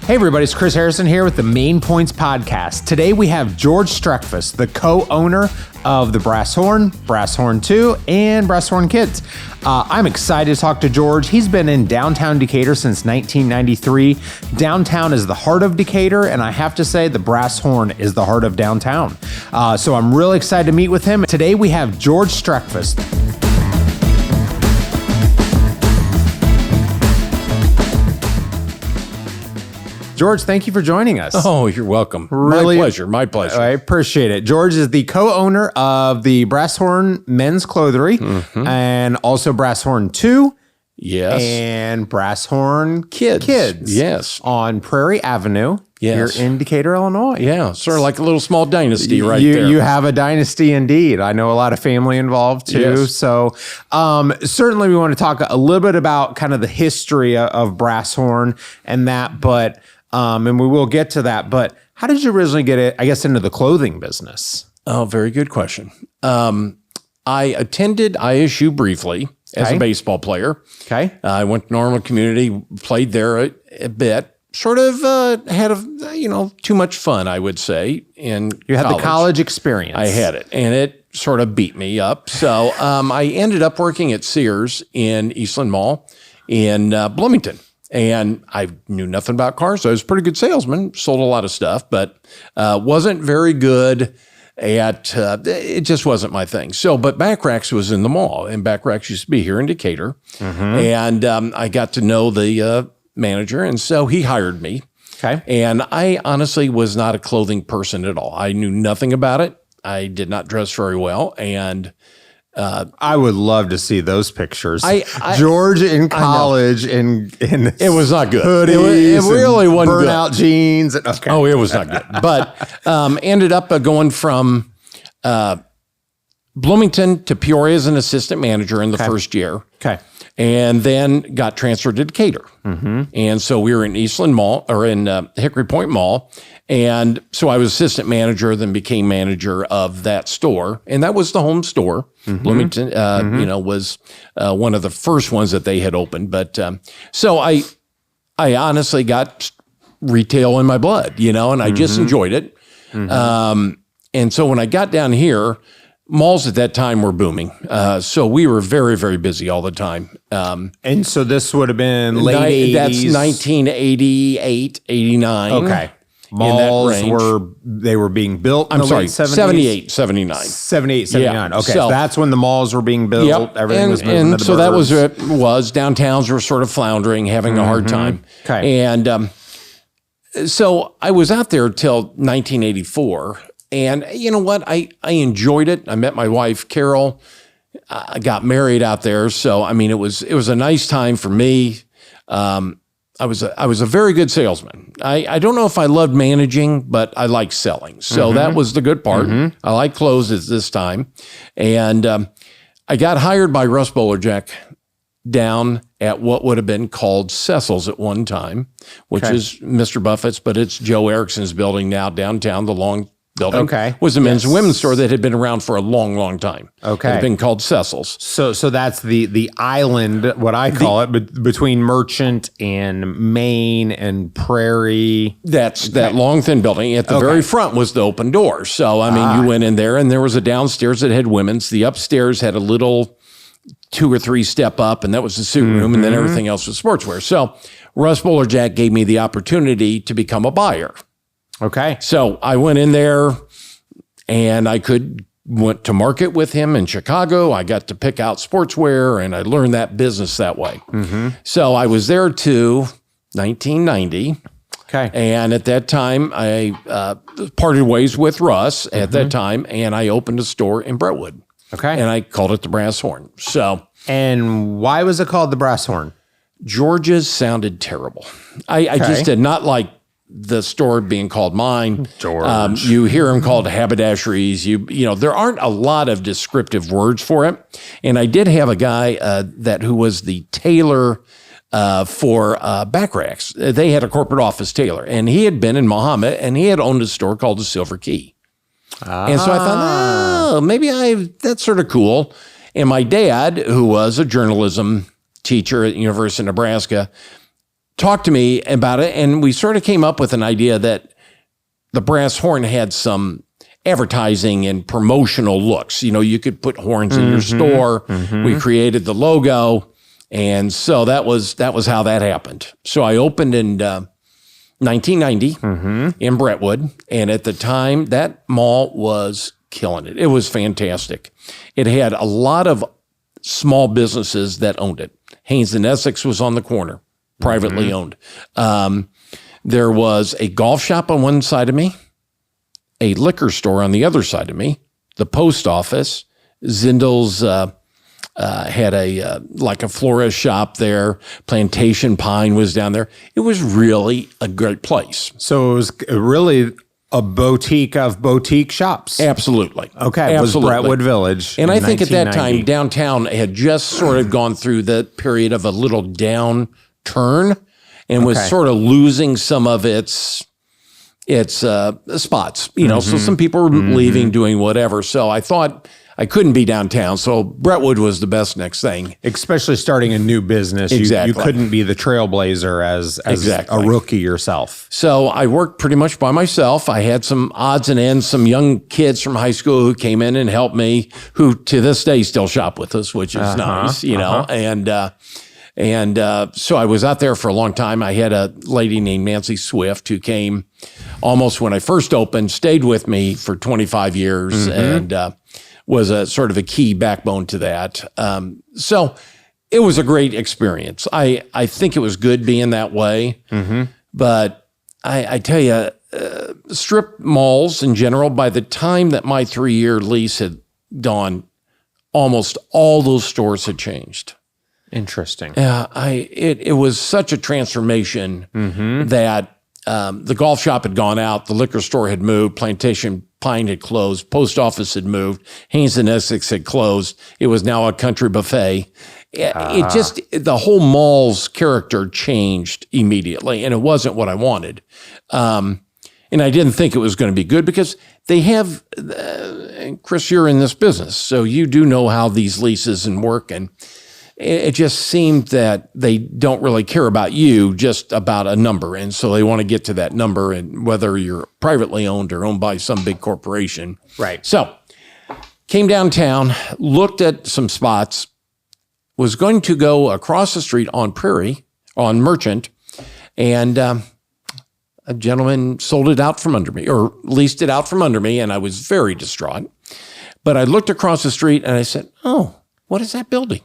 Hey everybody, it's Chris Harrison here with the Main Points Podcast. Today we have George Streckfuss, the co-owner of the Brass Horn 2, and Brass Horn Kids. I'm excited to talk to George. He's been in downtown Decatur since 1993. Downtown is the heart of Decatur, and I have to say the Brass Horn is the heart of downtown. So I'm really excited to meet with him. Today we have George Streckfuss. George, thank you for joining us. Oh, you're welcome. Really, My pleasure. I appreciate it. George is the co-owner of the Brass Horn Men's Clothery and also Brass Horn 2. Yes. And Brass Horn Kids. Yes. On Prairie Avenue here in Decatur, Illinois. Yeah, sort of like a little small dynasty there. You have a dynasty indeed. I know a lot of family involved too. Yes. So certainly we want to talk a little bit about kind of the history of Brass Horn and that, but and we will get to that. But how did you originally get it, I guess, into the clothing business? Oh, very good question. I attended ISU briefly as a baseball player. Okay. I went to Normal Community, played there a bit. Sort of had too much fun, I would say. In you had the college experience. I had it, and it sort of beat me up. So I ended up working at Sears in Eastland Mall in Bloomington. And I knew nothing about cars, so I was a pretty good salesman, sold a lot of stuff, but wasn't very good at, it just wasn't my thing. So, but Backracks was in the mall, and Backracks used to be here in Decatur. And I got to know the manager, and so he hired me. Okay. And I honestly was not a clothing person at all. I knew nothing about it. I did not dress very well, and I would love to see those pictures. George in college in it was not good. Hoodies, it really wasn't good. Burnout jeans. Okay. Oh, it was not good. But ended up going from Bloomington to Peoria as an assistant manager in the first year. Okay. And then got transferred to Decatur. And so we were in Eastland Mall, or in Hickory Point Mall. And so I was assistant manager, then became manager of that store. And that was the home store. Bloomington, was one of the first ones that they had opened. But so I honestly got retail in my blood, and I just enjoyed it. And so when I got down here, malls at that time were booming. So we were very, very busy all the time. And so this would have been late 80s. That's 1988, 89. Okay. Malls were being built in the late 70s? 78, 79. 78, 79. Yeah. Okay, so that's when the malls were being built. Yep. Everything was moving to the so burbs. that was it was. Downtowns were sort of floundering, having a hard time. Okay. And so I was out there till 1984. And you know what? I enjoyed it. I met my wife, Carol. I got married out there. So, I mean, it was a nice time for me. I was a very good salesman. I don't know if I loved managing, but I liked selling. So that was the good part. I like clothes at this time. And I got hired by Russ Bolerjack down at what would have been called Cecil's at one time, which is Mr. Buffett's, but it's Joe Erickson's building now downtown, the long building. Was a men's and women's store that had been around for a long, long time. It had been called Cecil's. So that's the island, what I call it, between Merchant and Main and Prairie. That's that long, thin building. At the very front was the open door. So, I mean, you went in there and there was a downstairs that had women's. The upstairs had a little 2 or 3 step up, and that was the suit room, and then everything else was sportswear. So Russ Bolerjack gave me the opportunity to become a buyer. Okay. So I went in there and went to market with him in Chicago. I got to pick out sportswear and I learned that business that way. So I was there to 1990. Okay. And at that time, I parted ways with Russ at that time, and I opened a store in Brentwood. Okay. And I called it the Brass Horn. So. And why was it called the Brass Horn? George's sounded terrible. I just did not like the store being called mine. George. You hear them called haberdasheries. There aren't a lot of descriptive words for it. And I did have a guy who was the tailor for Backracks. They had a corporate office tailor, and he had been in Muhammad, and he had owned a store called the Silver Key. And so I thought, maybe that's sort of cool. And my dad, who was a journalism teacher at the University of Nebraska, talked to me about it, and we sort of came up with an idea that the Brass Horn had some advertising and promotional looks. You know, you could put horns in your store. We created the logo, and so that was how that happened. So I opened in 1990 in Brentwood, and at the time, that mall was killing it. It was fantastic. It had a lot of small businesses that owned it. Haynes and Essex was on the corner, privately owned. There was a golf shop on one side of me, a liquor store on the other side of me, the post office, Zindel's had a florist shop there. Plantation Pine was down there. It was really a great place. So it was really a boutique of boutique shops. Absolutely. Okay. It was Brentwood Village. And I think at that time, downtown had just sort of gone through the period of a little downturn and was sort of losing some of its spots, you know, so some people were leaving, doing whatever. So I thought I couldn't be downtown. So Brentwood was the best next thing. Especially starting a new business. Exactly. You couldn't be the trailblazer as a rookie yourself. So I worked pretty much by myself. I had some odds and ends, some young kids from high school who came in and helped me, who to this day still shop with us, which is nice, you know, and so I was out there for a long time. I had a lady named Nancy Swift who came almost when I first opened, stayed with me for 25 years and was a sort of a key backbone to that. So it was a great experience. I think it was good being that way. But I tell you, strip malls in general, by the time that my 3-year lease had gone, almost all those stores had changed. Interesting. Yeah, it was such a transformation that the golf shop had gone out, the liquor store had moved, Plantation Pine had closed, post office had moved, Haynes and Essex had closed. It was now a country buffet. It just, the whole mall's character changed immediately, and it wasn't what I wanted. And I didn't think it was going to be good because they have, Chris, you're in this business, so you do know how these leases and work, and it just seemed that they don't really care about you, just about a number. And so they want to get to that number, and whether you're privately owned or owned by some big corporation. Right. So came downtown, looked at some spots, was going to go across the street on Prairie, on Merchant, and a gentleman sold it out from under me, or leased it out from under me, and I was very distraught. But I looked across the street and I said, oh, what is that building?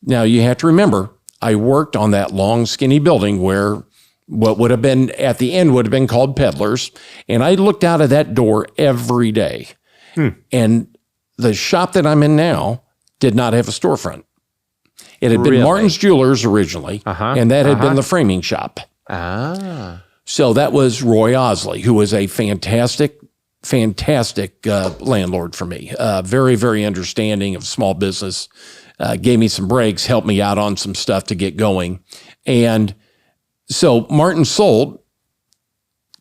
Now, you have to remember, I worked on that long, skinny building where what would have been, at the end, would have been called Peddlers. And I looked out of that door every day. And the shop that I'm in now did not have a storefront. It had been Martin's Jewelers originally, and that had been the framing shop. So that was Roy Osley, who was a fantastic landlord for me. Very, very understanding of small business. Gave me some breaks, helped me out on some stuff to get going. And so Martin sold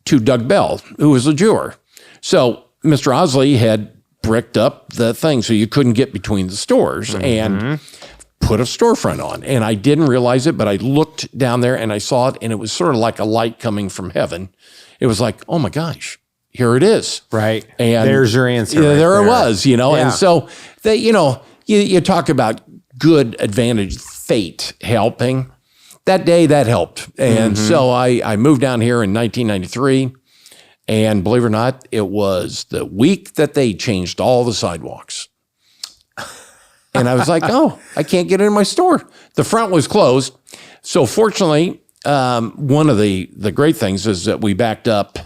to Doug Bell, who was a jeweler. So Mr. Osley had bricked up the thing so you couldn't get between the stores and put a storefront on. And I didn't realize it, but I looked down there and I saw it, and it was sort of like a light coming from heaven. It was like, oh my gosh, here it is. Right. And there's your answer. Yeah, there it was, you know. And so they, you know, you talk about good advantage, fate helping. That day, that helped. And so I moved down here in 1993. And believe it or not, it was the week that they changed all the sidewalks. And I was like, oh, I can't get in my store. The front was closed. So fortunately, one of the great things is that we backed up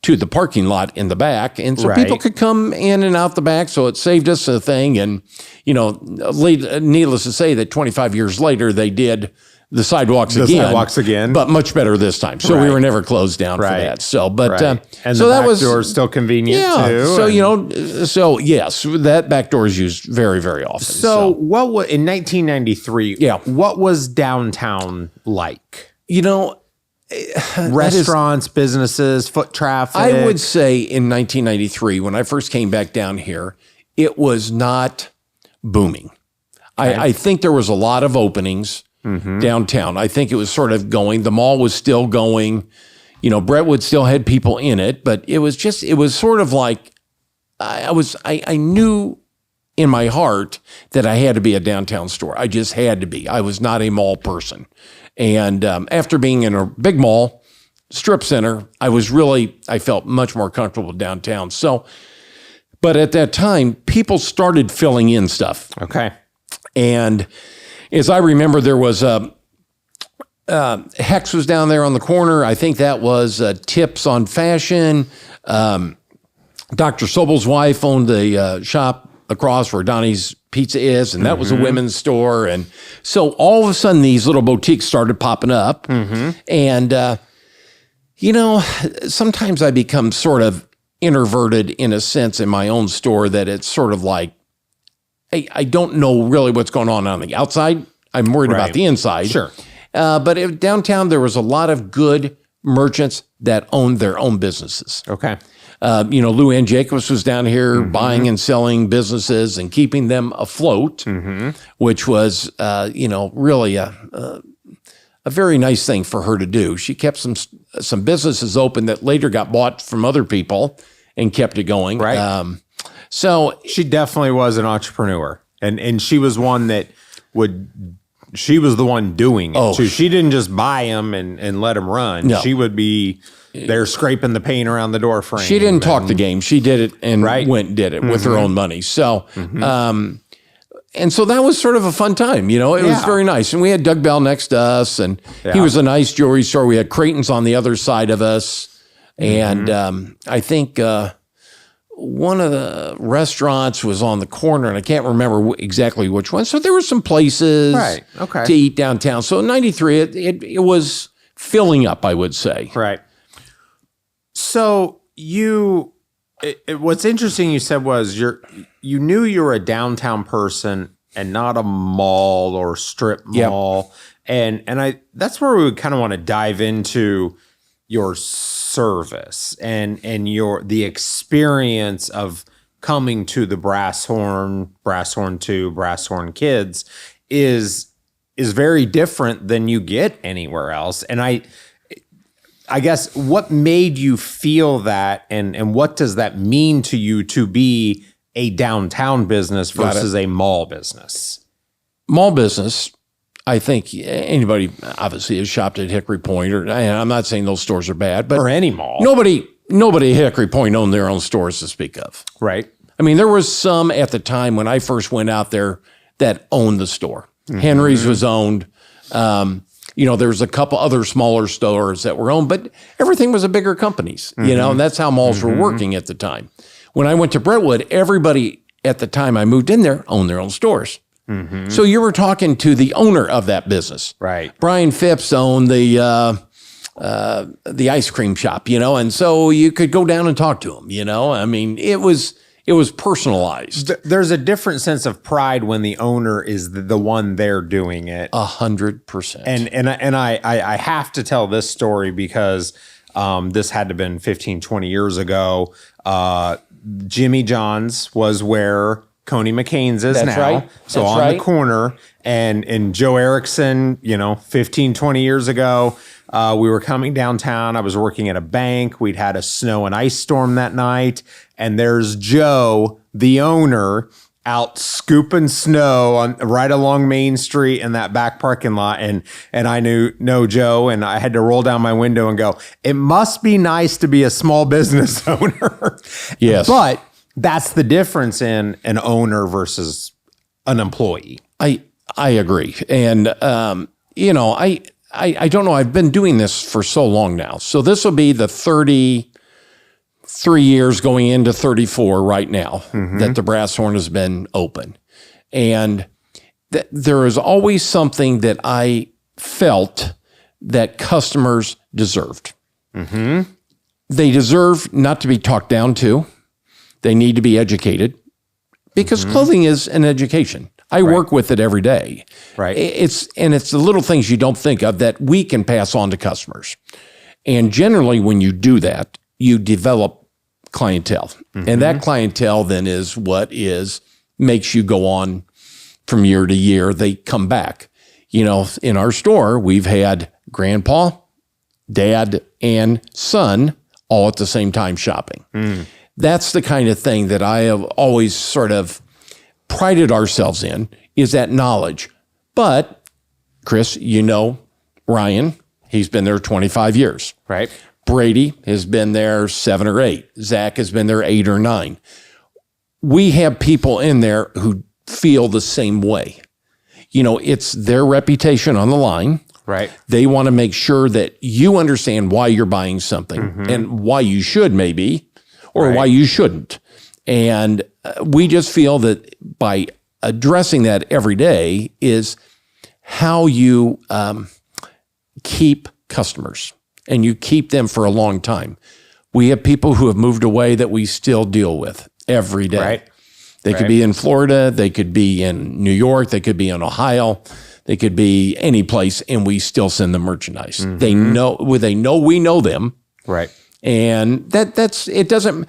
to the parking lot in the back. And so people could come in and out the back. So it saved us a thing. And, you know, needless to say that 25 years later, they did the sidewalks again. But much better this time. So we were never closed down for that. So, but, and so the that back was door is still convenient too. So, you know, so yes, that back door is used very, very often. So what was, in 1993, what was downtown like? You know, restaurants, businesses, foot traffic. I would say in 1993, when I first came back down here, it was not booming. I think there was a lot of openings, downtown. I think it was sort of going. The mall was still going. Brentwood still had people in it, but it was sort of like I knew in my heart that I had to be a downtown store. I just had to be. I was not a mall person. And after being in a big mall, strip center, I felt much more comfortable downtown. So, but at that time, people started filling in stuff. Okay. And as I remember, there was Hex was down there on the corner. I think that was Tips on Fashion. Dr. Sobel's wife owned the shop across where Donnie's Pizza is, and that was a women's store. And so all of a sudden, these little boutiques started popping up. And, sometimes I become sort of introverted in a sense in my own store that it's sort of like, I don't know really what's going on the outside. I'm worried about the inside. Sure. But downtown, there was a lot of good merchants that owned their own businesses. Okay. Lou Ann Jacobs was down here buying and selling businesses and keeping them afloat, which was, really a very nice thing for her to do. She kept some businesses open that later got bought from other people and kept it going. Right. So she definitely was an entrepreneur, and she was one that she was the one doing it. Oh, so she didn't just buy them and let them run. No. She would be there scraping the paint around the door frame. She didn't talk the game. She did it and went and did it with her own money. So, and so that was sort of a fun time. It was very nice. And we had Doug Bell next to us, and he was a nice jewelry store. We had Creighton's on the other side of us. And I think one of the restaurants was on the corner, and I can't remember exactly which one. So there were some places to eat downtown. So in 93, it was filling up, I would say. Right. So what's interesting you said was you knew you were a downtown person and not a mall or strip mall. Yep. And that's where we would kind of want to dive into your service and the experience of coming to the Brass Horn 2, Brass Horn Kids is very different than you get anywhere else. And I guess what made you feel that and what does that mean to you to be a downtown business versus a mall business? Mall business, I think anybody obviously has shopped at Hickory Point, and I'm not saying those stores are bad, but or any mall. Nobody at Hickory Point owned their own stores to speak of. Right. I mean, there was some at the time when I first went out there that owned the store. Henry's was owned. There was a couple other smaller stores that were owned, but everything was a bigger companies, and that's how malls were working at the time. When I went to Brentwood, everybody at the time I moved in there owned their own stores. So you were talking to the owner of that business. Right. Brian Phipps owned the ice cream shop, and so you could go down and talk to him, I mean, it was personalized. There's a different sense of pride when the owner is the one there doing it. 100%. And I have to tell this story because this had to have been 15, 20 years ago. Jimmy John's was where Coney McCain's is now. Right. So on the corner. And Joe Erickson, 15, 20 years ago, we were coming downtown. I was working at a bank. We'd had a snow and ice storm that night. And there's Joe, the owner, out scooping snow right along Main Street in that back parking lot. And I know Joe, and I had to roll down my window and go, it must be nice to be a small business owner. Yes. But that's the difference in an owner versus an employee. I agree. And, I don't know. I've been doing this for so long now. So this will be the 33 years going into 34 right now that the Brass Horn has been open. And there is always something that I felt that customers deserved. They deserve not to be talked down to. They need to be educated because clothing is an education. I work with it every day. Right. It's the little things you don't think of that we can pass on to customers. And generally when you do that, you develop clientele. And that clientele then is what makes you go on from year to year. They come back. in our store, we've had grandpa, dad, and son all at the same time shopping. That's the kind of thing that I have always sort of prided ourselves in, is that knowledge. But Chris, Ryan, he's been there 25 years. Right. Brady has been there 7 or 8. Zach has been there 8 or 9. We have people in there who feel the same way. It's their reputation on the line. Right. They want to make sure that you understand why you're buying something and why you should maybe, or why you shouldn't. And we just feel that by addressing that every day is how you keep customers, and you keep them for a long time. We have people who have moved away that we still deal with every day. Right. They could be in Florida, they could be in New York, they could be in Ohio, they could be any place, and we still send them merchandise. They know we know them. Right. And that's it. Doesn't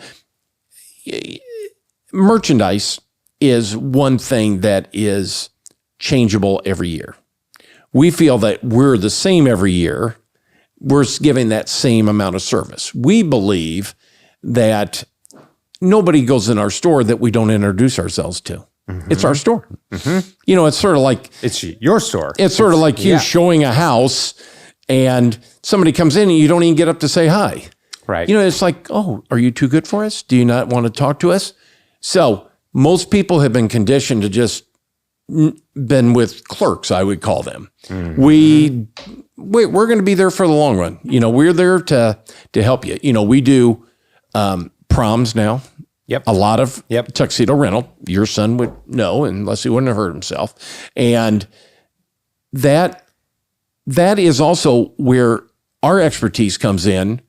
merchandise is one thing that is changeable every year. We feel that we're the same every year. We're giving that same amount of service. We believe that nobody goes in our store that we don't introduce ourselves to. It's our store. It's sort of like it's your store. It's sort of like you showing a house and somebody comes in and you don't even get up to say hi. Right. It's like, oh, are you too good for us? Do you not want to talk to us? So most people have been conditioned to just been with clerks, I would call them. We're going to be there for the long run. We're there to help you. We do proms now. Yep. A lot of tuxedo rental. Your son would know, unless he wouldn't have hurt himself. And that is also where our expertise comes in,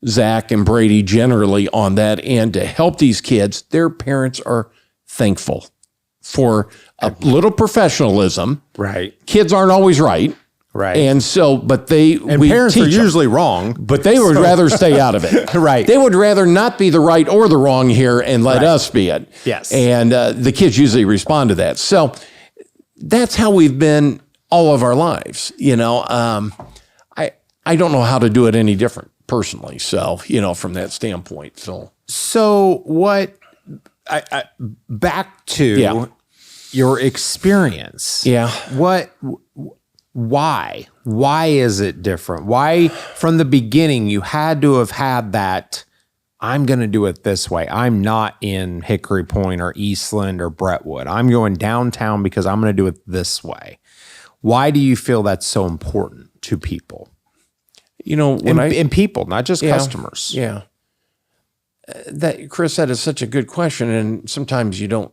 Zach and Brady generally on that end, to help these kids. Their parents are thankful for a little professionalism. Right. Kids aren't always right. Right. And so, but parents are usually wrong, but they would rather stay out of it. Right. They would rather not be the right or the wrong here and let us be it. Yes. And the kids usually respond to that. So that's how we've been all of our lives. I don't know how to do it any different personally. So, from that standpoint, Phil. So what, back to your experience. Yeah. Why is it different? Why from the beginning you had to have had that, I'm going to do it this way. I'm not in Hickory Point or Eastland or Brentwood. I'm going downtown because I'm going to do it this way. Why do you feel that's so important to people? And people, not just customers. Yeah. Chris, that is such a good question. And sometimes you don't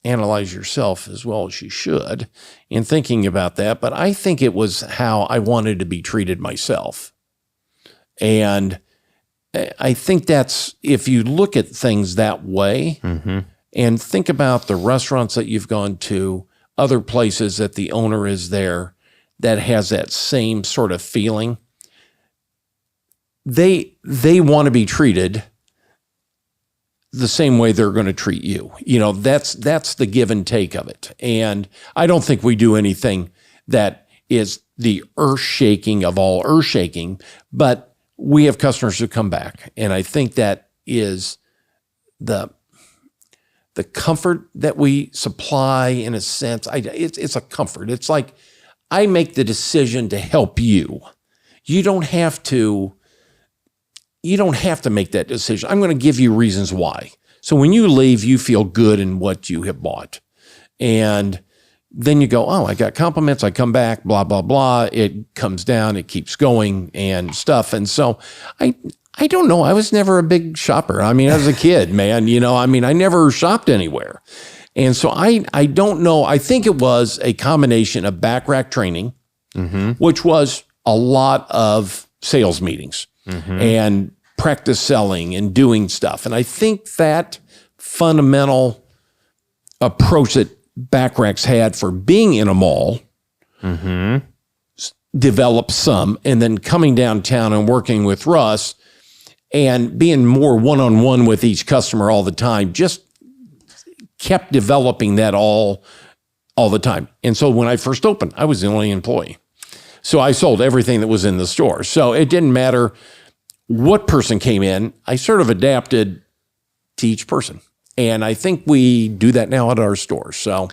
analyze yourself as well as you should in thinking about that. But I think it was how I wanted to be treated myself. And I think that's, if you look at things that way and think about the restaurants that you've gone to, other places that the owner is there that has that same sort of feeling, they want to be treated the same way they're going to treat you. That's the give and take of it. And I don't think we do anything that is the earth-shaking of all earth-shaking, but we have customers who come back. And I think that is the comfort that we supply, in a sense. It's a comfort. It's like, I make the decision to help you. You don't have to make that decision. I'm going to give you reasons why. So when you leave, you feel good in what you have bought. And then you go, oh, I got compliments. I come back, blah, blah, blah. It comes down, it keeps going and stuff. And so I don't know. I was never a big shopper. I mean, as a kid, man, I never shopped anywhere. And so I don't know. I think it was a combination of back rack training, which was a lot of sales meetings and practice selling and doing stuff. And I think that fundamental approach that back racks had for being in a mall developed some, and then coming downtown and working with Russ and being more one-on-one with each customer all the time, just kept developing that all all the time. And so when I first opened, I was the only employee. So I sold everything that was in the store. So it didn't matter what person came in. I sort of adapted to each person. And I think we do that now at our stores. So,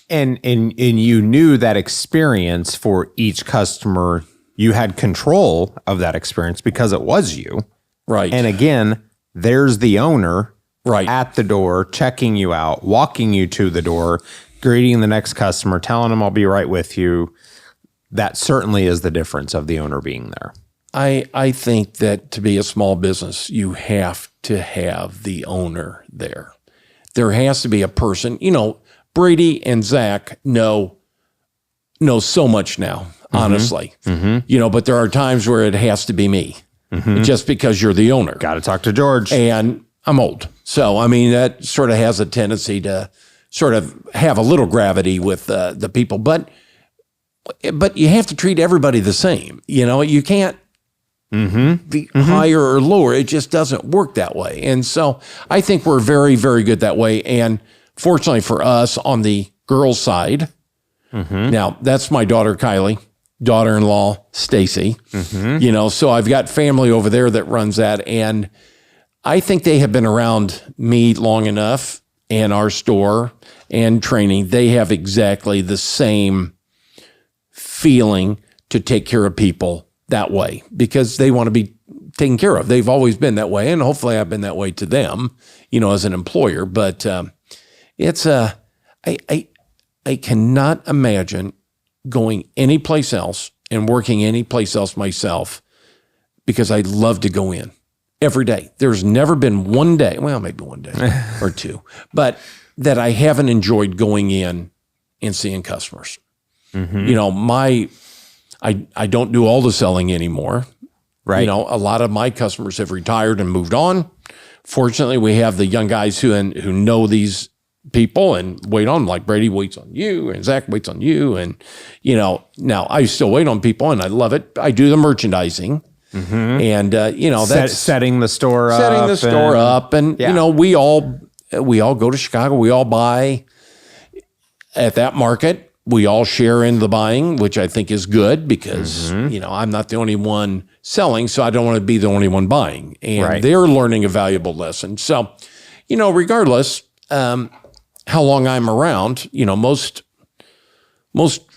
and you knew that experience for each customer, you had control of that experience because it was you. right. And again, there's the owner Right. at the door, checking you out, walking you to the door, greeting the next customer, telling them I'll be right with you. That certainly is the difference of the owner being there. I think that to be a small business, you have to have the owner there. There has to be a person. Brady and Zach know so much now, honestly. But there are times where it has to be me, just because you're the owner. Got to talk to George. And I'm old. So, that sort of has a tendency to sort of have a little gravity with the people. But you have to treat everybody the same. You can't be higher or lower. It just doesn't work that way. And so I think we're very, very good that way. And fortunately for us on the girls' side, now that's my daughter, Kylie, daughter-in-law, Stacy, so I've got family over there that runs that. And I think they have been around me long enough and our store and training. They have exactly the same feeling to take care of people that way because they want to be taken care of. They've always been that way. And hopefully I've been that way to them, as an employer. But I cannot imagine going anyplace else and working anyplace else myself because I love to go in every day. There's never been one day, well, maybe one day or two, but that I haven't enjoyed going in and seeing customers. I don't do all the selling anymore. Right. A lot of my customers have retired and moved on. Fortunately, we have the young guys who know these people and wait on them, like Brady waits on you and Zach waits on you. And, now I still wait on people and I love it. I do the merchandising. And, that's setting the store up. And, we all go to Chicago. We all buy at that market. We all share in the buying, which I think is good because, I'm not the only one selling, so I don't want to be the only one buying. And they're learning a valuable lesson. So, regardless how long I'm around, most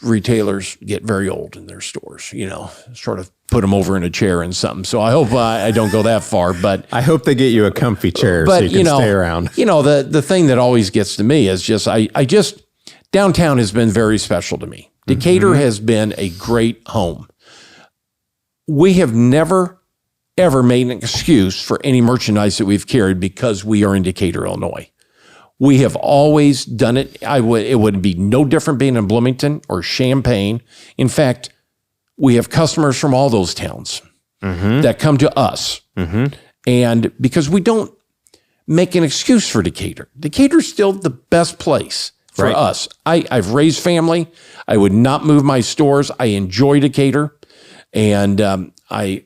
retailers get very old in their stores, sort of put them over in a chair and something. So I hope I don't go that far, but I hope they get you a comfy chair so you can stay around. The thing that always gets to me is just, downtown has been very special to me. Decatur has been a great home. We have never, ever made an excuse for any merchandise that we've carried because we are in Decatur, Illinois. We have always done it. It would be no different being in Bloomington or Champaign. In fact, we have customers from all those towns that come to us. And because we don't make an excuse for Decatur. Decatur's still the best place for us. I've raised family. I would not move my stores. I enjoy Decatur. And I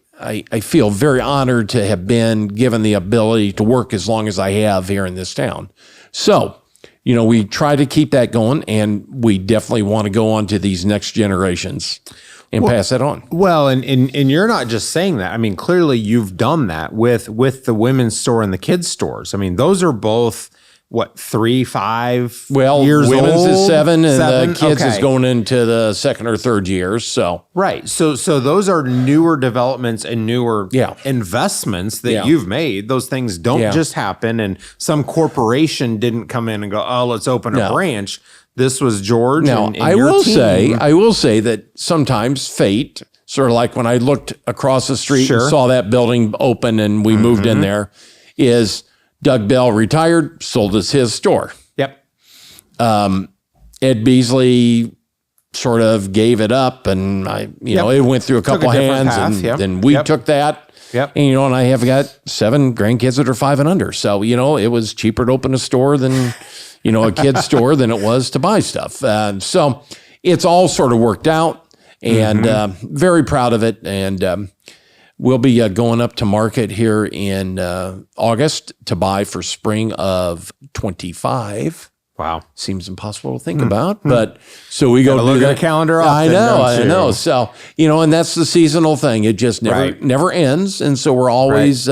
feel very honored to have been given the ability to work as long as I have here in this town. So, we try to keep that going, and we definitely want to go on to these next generations and pass that on. Well, and you're not just saying that. Clearly you've done that with the women's store and the kids stores. Those are both 3, 5 years old? Women's is 7 and the kids is going into the 2nd or 3rd years. So right. So those are newer developments and newer investments that you've made. Those things don't just happen, and some corporation didn't come in and go, oh, let's open a branch. This was George. Now, and I will say that sometimes fate, sort of like when I looked across the street and saw that building open and we moved in there, is Doug Bell retired, sold us his store. Yep. Ed Beasley sort of gave it up, and it went through a couple hands, and then we took that. Yep. And and I have got 7 grandkids that are 5 and under. So it was cheaper to open a store than a kid's store than it was to buy stuff. So it's all sort of worked out, and very proud of it. And we'll be going up to market here in August to buy for spring of 25. Wow. Seems impossible to think about, but so we go look at a calendar often, I know. So, and that's the seasonal thing. It just never ends. And so we're always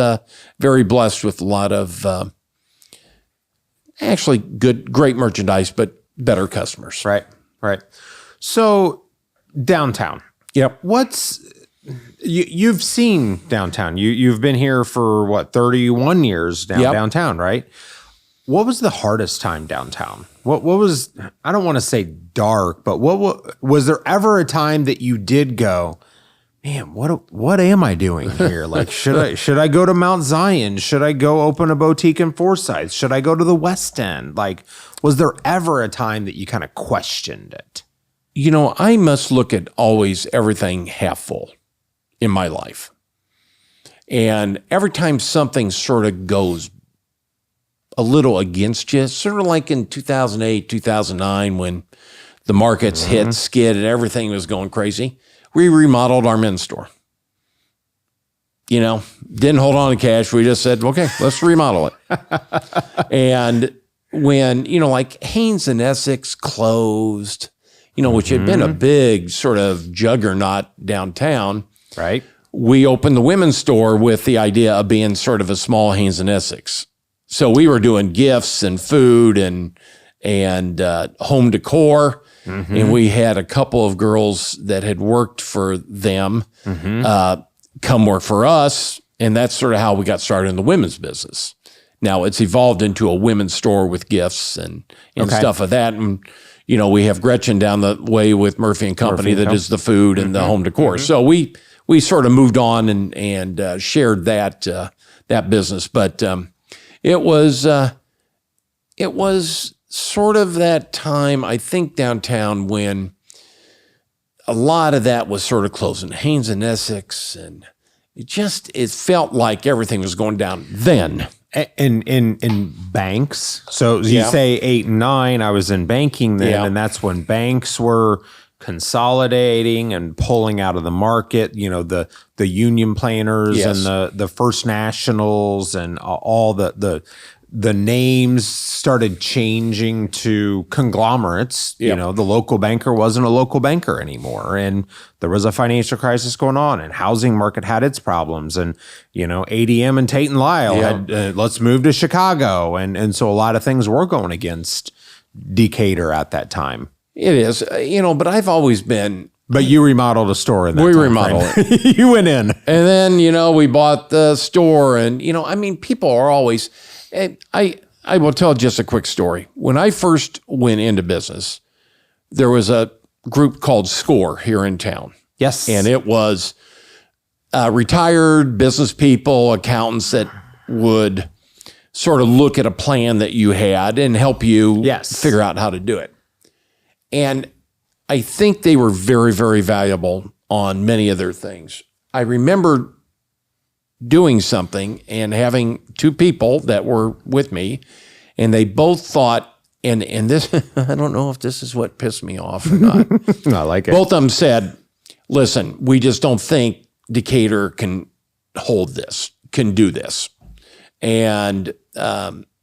very blessed with a lot of actually great merchandise, but better customers. Right. So downtown. Yep. You've seen downtown. You've been here for what, 31 years now, downtown, right? What was the hardest time downtown? What was, I don't want to say dark, but what was there ever a time that you did go, man, what am I doing here? Like, should I go to Mount Zion? Should I go open a boutique in Forsyth? Should I go to the West End? Like, was there ever a time that you kind of questioned it? I must look at always everything half full in my life. And every time something sort of goes a little against you, sort of like in 2008, 2009, when the markets hit skid and everything was going crazy, we remodeled our men's store. Didn't hold on to cash. We just said, okay, let's remodel it. And when, like Haynes and Essex closed, which had been a big sort of juggernaut downtown. Right. We opened the women's store with the idea of being sort of a small Haynes and Essex. So we were doing gifts and food and home decor. And we had a couple of girls that had worked for them come work for us. And that's sort of how we got started in the women's business. Now it's evolved into a women's store with gifts and stuff of that. And, we have Gretchen down the way with Murphy and Company that is the food and the home decor. So we sort of moved on and shared that business. But it was sort of that time, I think, downtown when a lot of that was sort of closing. Haynes and Essex, and it felt like everything was going down then. In banks. So you say 8 and 9, I was in banking then, and that's when banks were consolidating and pulling out of the market, the union planners and the First Nationals and all the names started changing to conglomerates. The local banker wasn't a local banker anymore. And there was a financial crisis going on, and housing market had its problems. And, ADM and Tate and Lyle had, let's move to Chicago. And so a lot of things were going against Decatur at that time. It is, but I've always been. But you remodeled a store in that We time remodeled frame. it. You went in. And then, we bought the store. And, people are always. I will tell just a quick story. When I first went into business, there was a group called SCORE here in town. Yes. And it was retired business people, accountants that would sort of look at a plan that you had and help you figure out how to do it. And I think they were very, very valuable on many of their things. I remember doing something and having two people that were with me, and they both thought, and this, I don't know if this is what pissed me off or not. I like it. Both of them said, listen, we just don't think Decatur can hold this, can do this. And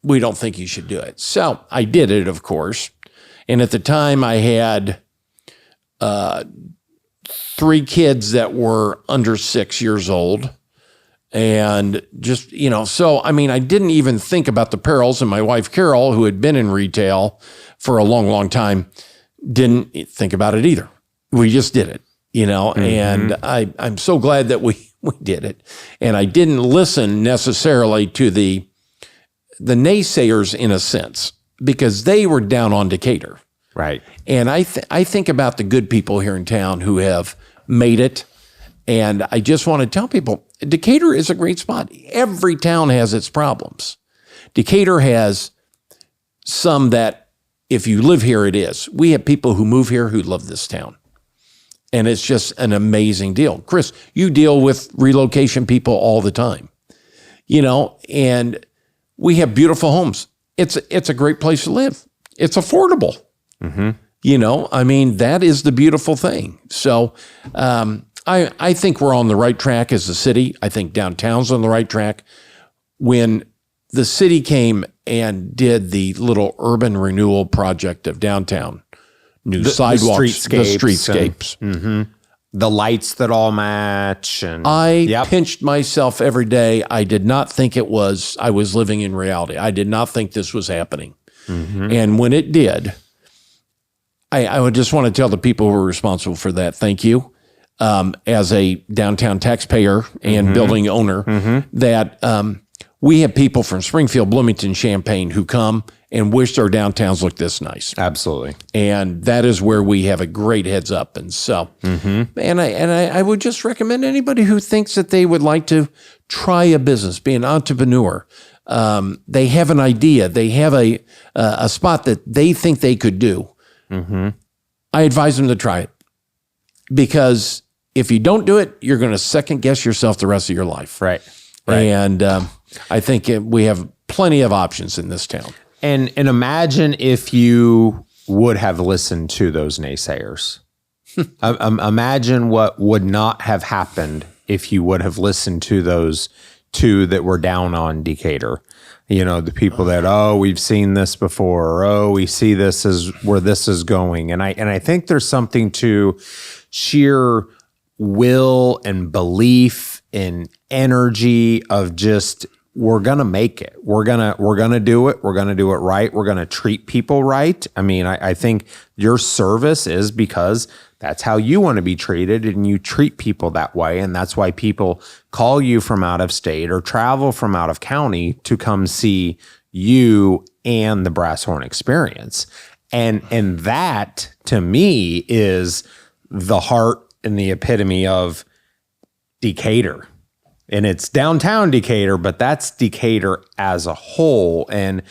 we don't think you should do it. So I did it, of course. And at the time I had 3 kids that were under 6 years old. And just, so, I didn't even think about the perils. And my wife, Carol, who had been in retail for a long, long time, didn't think about it either. We just did it, and I'm so glad that we did it. And I didn't listen necessarily to the naysayers in a sense, because they were down on Decatur. Right. And I think about the good people here in town who have made it. And I just want to tell people, Decatur is a great spot. Every town has its problems. Decatur has some that, if you live here, it is. We have people who move here who love this town. And it's just an amazing deal. Chris, you deal with relocation people all the time, and we have beautiful homes. It's a great place to live. It's affordable. That is the beautiful thing. So, I think we're on the right track as a city. I think downtown's on the right track. When the city came and did the little urban renewal project of downtown. New sidewalks, the streetscapes. The lights that all match. And I pinched myself every day. I did not think I was living in reality. I did not think this was happening. And when it did, I would just want to tell the people who were responsible for that, thank you. As a downtown taxpayer and building owner, that we have people from Springfield, Bloomington, Champaign who come and wish their downtowns look this nice. Absolutely. And that is where we have a great heads up. And so, and I would just recommend anybody who thinks that they would like to try a business, be an entrepreneur. They have an idea. They have a spot that they think they could do. I advise them to try it, because if you don't do it, you're going to second guess yourself the rest of your life. Right. And I think we have plenty of options in this town. And imagine if you would have listened to those naysayers. Imagine what would not have happened if you would have listened to those two that were down on Decatur. You know, the people that, we've seen this before, or, we see this as where this is going. And I think there's something to sheer will and belief and energy of just, we're going to make it. We're going to do it. We're going to do it right. We're going to treat people right. I mean, I think your service is because that's how you want to be treated, and you treat people that way. And that's why people call you from out of state or travel from out of county to come see you and the Brass Horn experience. And that to me is the heart and the epitome of Decatur. And it's downtown Decatur, but that's Decatur as a whole. And,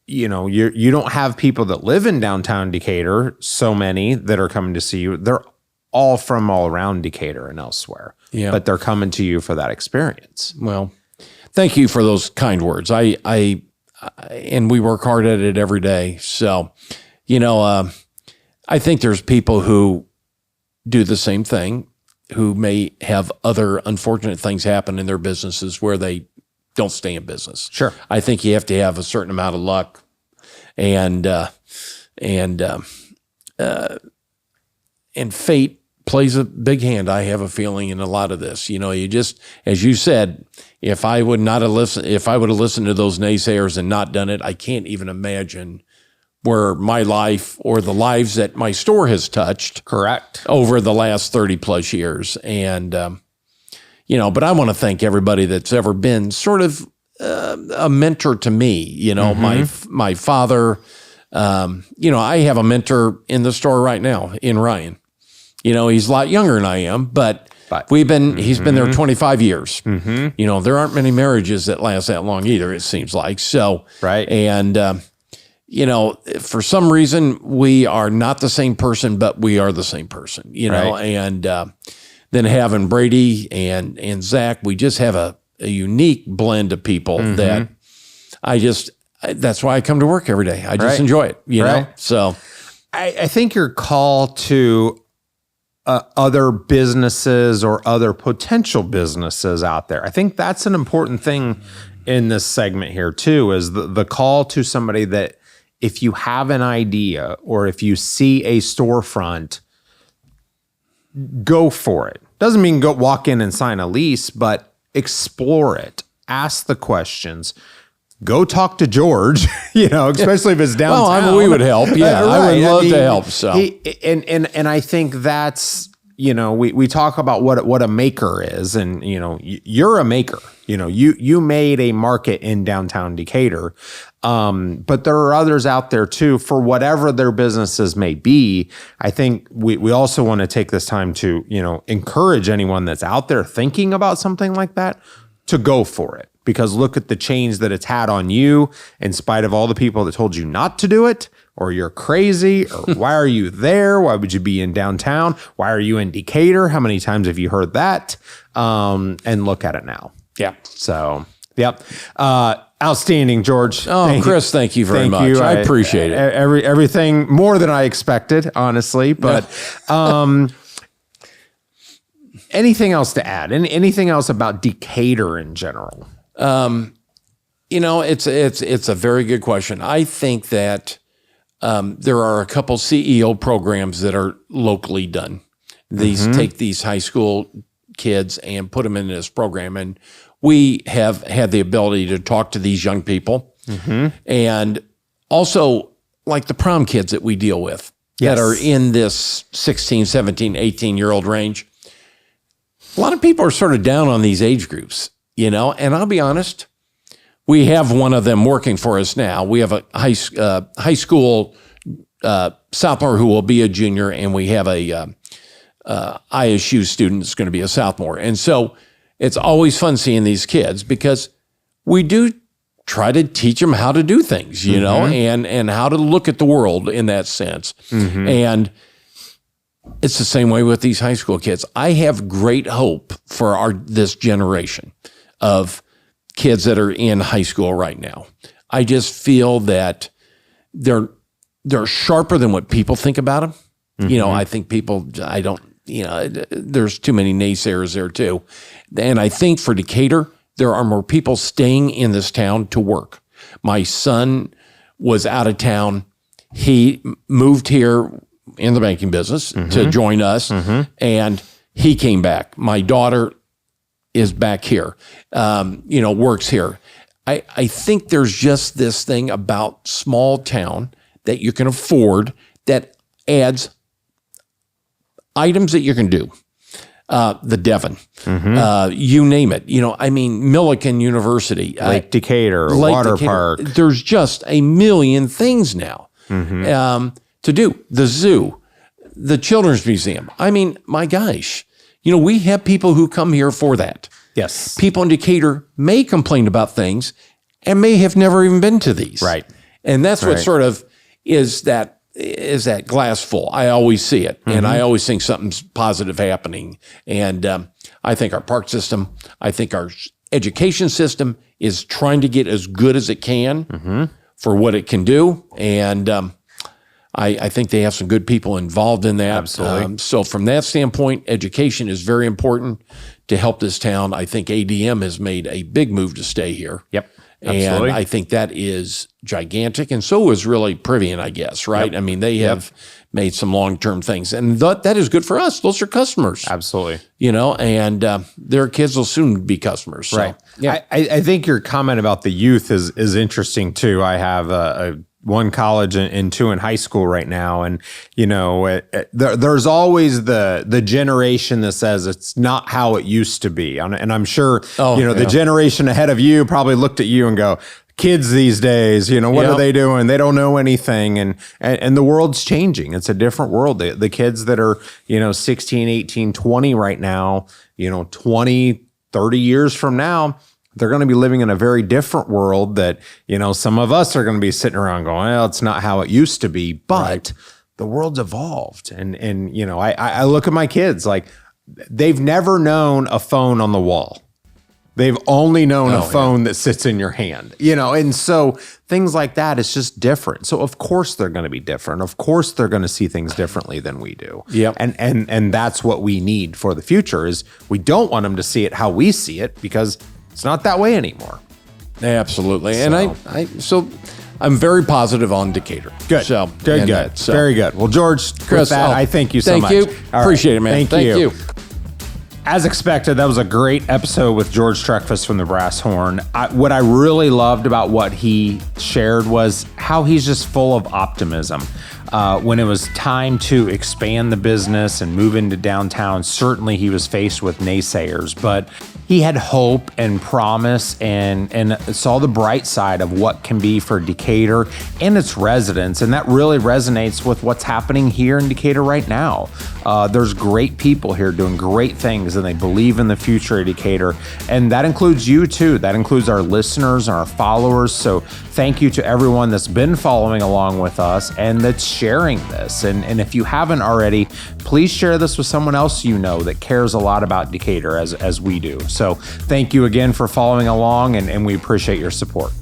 you know, you don't have people that live in downtown Decatur, so many that are coming to see you. They're all from all around Decatur and elsewhere. Yeah. But they're coming to you for that experience. Well, thank you for those kind words. And we work hard at it every day. So, you know, I think there's people who do the same thing, who may have other unfortunate things happen in their businesses where they don't stay in business. Sure. I think you have to have a certain amount of luck and fate plays a big hand, I have a feeling, in a lot of this. You know, you just, as you said, if I would have listened to those naysayers and not done it, I can't even imagine where my life or the lives that my store has touched. Correct. Over the last 30 plus years. And, you know, but I want to thank everybody that's ever been sort of a mentor to me. You know, my father, you know, I have a mentor in the store right now in Ryan. You know, he's a lot younger than I am, but he's been there 25 years. You know, there aren't many marriages that last that long either, it seems like. So, right. And, you know, for some reason, we are not the same person, but we are the same person, you know, right. And then having Brady and Zach, we just have a unique blend of people that that's why I come to work every day. I just enjoy it, you know? So I think your call to other businesses or other potential businesses out there, I think that's an important thing in this segment here too, is the call to somebody that, if you have an idea or if you see a storefront, go for it. Doesn't mean go walk in and sign a lease, but explore it. Ask the questions. Go talk to George, you know, especially if it's downtown. Well, I mean, we would help. Yeah, right. I would love to help. So, and I think that's, you know, we talk about what a maker is, and, you know, you're a maker. You know, you made a market in downtown Decatur, but there are others out there too, for whatever their businesses may be. I think we also want to take this time to, you know, encourage anyone that's out there thinking about something like that to go for it, because look at the change that it's had on you, in spite of all the people that told you not to do it, or you're crazy, or why are you there? Why would you be in downtown? Why are you in Decatur? How many times have you heard that? And look at it now. Yeah. So, yep. Outstanding, George. Oh, Chris, thank you very much. I appreciate it. Everything more than I expected, honestly. But anything else to add? Anything else about Decatur in general? It's a very good question. I think that there are a couple CEO programs that are locally done. These take these high school kids and put them in this program, and we have had the ability to talk to these young people, and also like the prom kids that we deal with that are in this 16, 17, 18-year-old range. A lot of people are sort of down on these age groups, and I'll be honest, we have one of them working for us now. We have a high school sophomore who will be a junior, and we have a ISU student that's going to be a sophomore. And so it's always fun seeing these kids because we do try to teach them how to do things, and how to look at the world in that sense. And it's the same way with these high school kids. I have great hope for this generation of kids that are in high school right now. I just feel that they're sharper than what people think about them. I think there's too many naysayers there too. And I think for Decatur, there are more people staying in this town to work. My son was out of town. He moved here in the banking business to join us, and he came back. My daughter is back here, works here. I think there's just this thing about small town that you can afford that adds items that you can do. The Devon, you name it. Millikan University, Lake Decatur, Water Park. There's just a million things now to do. The zoo, the Children's Museum. My gosh, we have people who come here for that. Yes. People in Decatur may complain about things and may have never even been to these. Right. And that's what sort of is that glass full. I always see it, and I always think something's positive happening. And I think our park system, I think our education system is trying to get as good as it can for what it can do. And I think they have some good people involved in that. Absolutely. So from that standpoint, education is very important to help this town. I think ADM has made a big move to stay here. Yep. Absolutely. And I think that is gigantic. And so is really Privian, I guess, right? Yep. They have made some long-term things. And that is good for us. Those are customers. Absolutely. And their kids will soon be customers. So, right. Yeah. I think your comment about the youth is interesting too. I have one college and two in high school right now. And, there's always the generation that says it's not how it used to be. And I'm sure, the generation ahead of you probably looked at you and go, kids these days, what are they doing? They don't know anything. And the world's changing. It's a different world. The kids that are, 16, 18, 20 right now, 20, 30 years from now, they're going to be living in a very different world that, some of us are going to be sitting around going, well, it's not how it used to be, but the world's evolved. And I look at my kids, like they've never known a phone on the wall. They've only known a phone that sits in your hand, and so things like that, it's just different. So of course they're going to be different. Of course they're going to see things differently than we do. Yep. And that's what we need for the future is we don't want them to see it how we see it because it's not that way anymore. Absolutely. So. And I'm very positive on Decatur. Good. Good. Very good. Well, George, Chris, with that, I thank you so much. Thank you. Appreciate it, man. Thank you. As expected, that was a great episode with George Streckfuss from the Brass Horn. What I really loved about what he shared was how he's just full of optimism. When it was time to expand the business and move into downtown, certainly he was faced with naysayers, but he had hope and promise and saw the bright side of what can be for Decatur and its residents. And that really resonates with what's happening here in Decatur right now. There's great people here doing great things and they believe in the future of Decatur. And that includes you too. That includes our listeners and our followers. So thank you to everyone that's been following along with us and that's sharing this. And if you haven't already, please share this with someone else that cares a lot about Decatur as we do. So thank you again for following along and we appreciate your support.